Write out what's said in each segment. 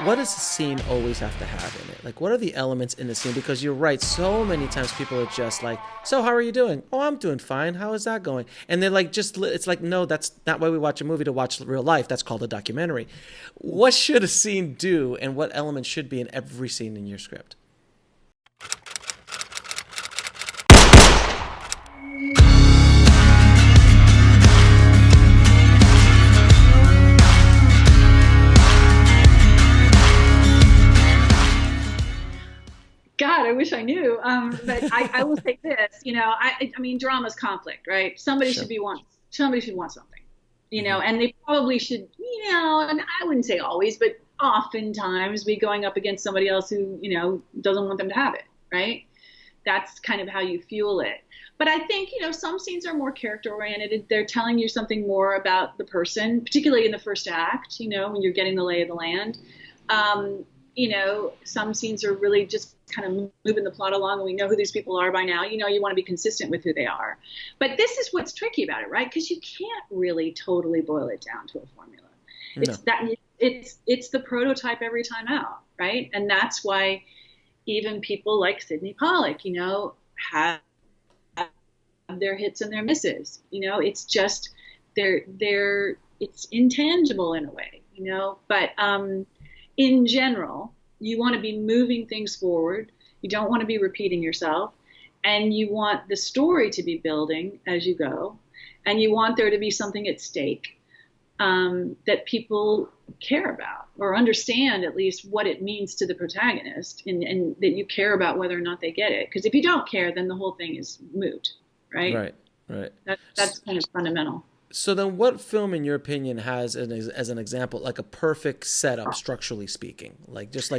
what does a scene always have to have in it? Like, what are the elements in the scene? Because you're right, so many times people are just like, so how are you doing? Oh, I'm doing fine. How is that going? And they're like, it's like, no, that's not why we watch a movie, to watch real life. That's called a documentary. What should a scene do, and what elements should be in every scene in your script? God, I wish I knew. But I will say this, I mean, drama's conflict, right? Somebody Sure. somebody should want something, and they probably should, and I wouldn't say always, but oftentimes be going up against somebody else who, doesn't want them to have it, right? That's kind of how you fuel it. But I think, some scenes are more character oriented. They're telling you something more about the person, particularly in the first act, when you're getting the lay of the land. Some scenes are really just kind of moving the plot along, and we know who these people are by now. You want to be consistent with who they are. But this is what's tricky about it, right? Because you can't really totally boil it down to a formula. No. It's the prototype every time out, right? And that's why even people like Sidney Pollack, have their hits and their misses. It's just it's intangible in a way, But in general, you want to be moving things forward. You don't want to be repeating yourself. And you want the story to be building as you go. And you want there to be something at stake that people care about, or understand at least what it means to the protagonist, and that you care about whether or not they get it. Because if you don't care, then the whole thing is moot, right? Right. That's kind of fundamental. So then what film, in your opinion, has, as an example, like a perfect setup, structurally speaking? Great. There's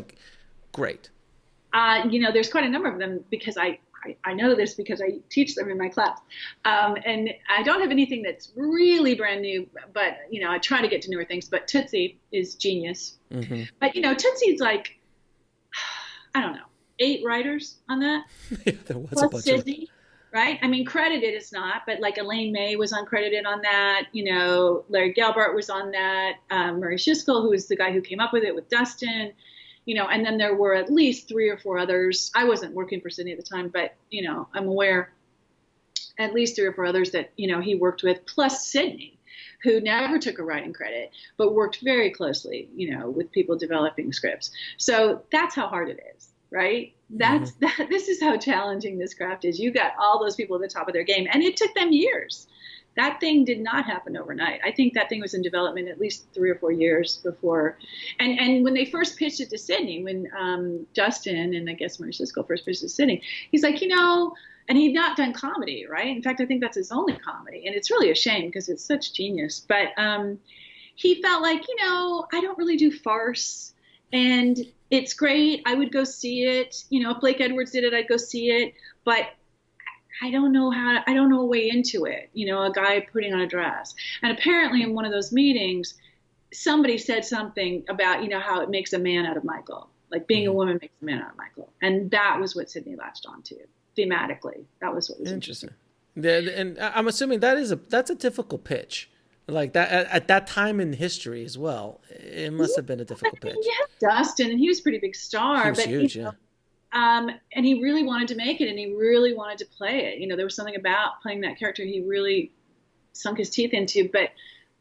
quite a number of them, because I know this because I teach them in my class. And I don't have anything that's really brand new, but, I try to get to newer things. But Tootsie is genius. Mm-hmm. But, Tootsie's like, I don't know, 8 writers on that. Yeah, there was Plus a bunch Sydney. of... Right? I mean, credited it's not, but like Elaine May was uncredited on that. Larry Gelbart was on that. Murray Schiskell, who was the guy who came up with it with Dustin, and then there were at least 3 or 4 others. I wasn't working for Sydney at the time, but, I'm aware at least 3 or 4 others that, he worked with, plus Sydney, who never took a writing credit, but worked very closely, with people developing scripts. So that's how hard it is. Right? This is how challenging this craft is. You got all those people at the top of their game, and it took them years. That thing did not happen overnight. I think that thing was in development at least 3 or 4 years before. And when they first pitched it to Sydney, when Dustin and I guess Murray Siskel first pitched it to Sydney, he's like, and he'd not done comedy, right? In fact, I think that's his only comedy, and it's really a shame because it's such genius. But he felt like, I don't really do farce. And it's great. I would go see it. If Blake Edwards did it, I'd go see it. But I don't know a way into it. A guy putting on a dress. And apparently in one of those meetings, somebody said something about, how it makes a man out of Michael. Like being a woman makes a man out of Michael. And that was what Sydney latched onto thematically. That was what was interesting. And I'm assuming that's a difficult pitch. Like that at that time in history as well, it must have been a difficult pitch. Yeah, Dustin, and he was a pretty big star, he was huge, yeah. And he really wanted to make it, and he really wanted to play it. There was something about playing that character he really sunk his teeth into. But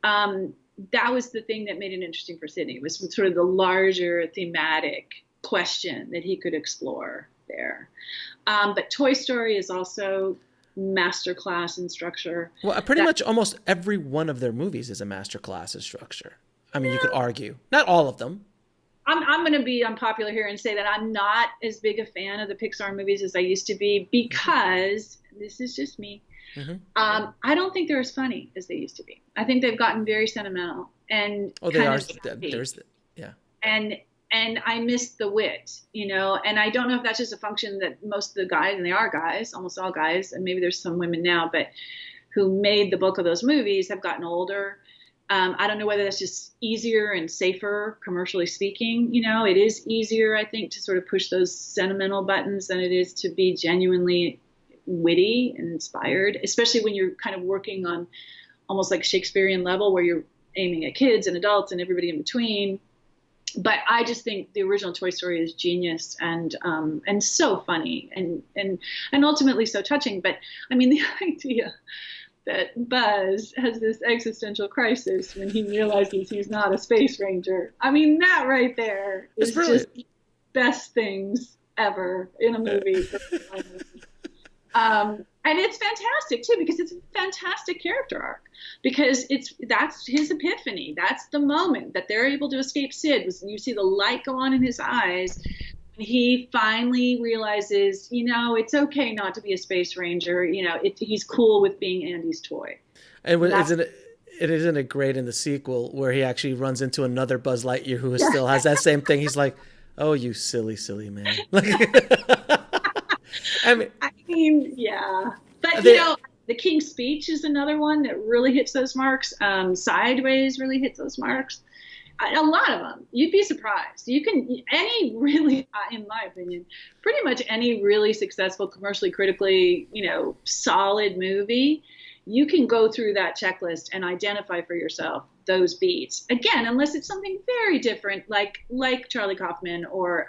that was the thing that made it interesting for Sydney. It was sort of the larger thematic question that he could explore there. But Toy Story is also masterclass in structure. Well, pretty much almost every one of their movies is a masterclass in structure. I mean, you could argue. Not all of them. I'm going to be unpopular here and say that I'm not as big a fan of the Pixar movies as I used to be, because this is just me. Mm-hmm. I don't think they're as funny as they used to be. I think they've gotten very sentimental and they are. And I miss the wit, and I don't know if that's just a function that most of the guys, and they are guys, almost all guys, and maybe there's some women now, but who made the bulk of those movies have gotten older. I don't know whether that's just easier and safer, commercially speaking. It is easier, I think, to sort of push those sentimental buttons than it is to be genuinely witty and inspired, especially when you're kind of working on almost like Shakespearean level where you're aiming at kids and adults and everybody in between. But I just think the original Toy Story is genius and so funny and ultimately so touching. But I mean, the idea that Buzz has this existential crisis when he realizes he's not a space ranger. I mean, that right there is just the best things ever in a movie. And it's fantastic too, because it's a fantastic character arc, because that's his epiphany. That's the moment that they're able to escape Sid. Was you see the light go on in his eyes when he finally realizes, it's okay not to be a space ranger. He's cool with being Andy's toy. And isn't it great in the sequel where he actually runs into another Buzz Lightyear who still has that same thing? He's like, "Oh, you silly, silly man." I mean, yeah. But, The King's Speech is another one that really hits those marks. Sideways really hits those marks. A lot of them. You'd be surprised. In my opinion, pretty much any really successful, commercially, critically, solid movie, you can go through that checklist and identify for yourself those beats. Again, unless it's something very different, like Charlie Kaufman or,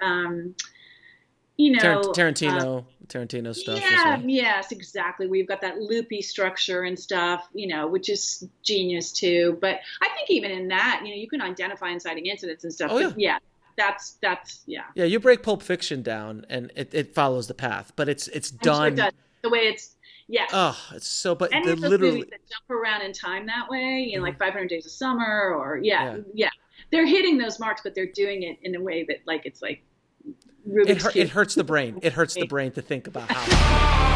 Tarantino stuff. Yeah, yes, exactly. We've got that loopy structure and stuff, which is genius too. But I think even in that, you can identify inciting incidents and stuff. Oh, yeah. That's Yeah, you break Pulp Fiction down and it follows the path, but it's done. Sure it does. The way it's, yeah. Oh, it's so, but any of those literally movies that jump around in time that way, like 500 Days of Summer or yeah. They're hitting those marks, but they're doing it in a way that it's like, it hurts the brain. It hurts the brain to think about how.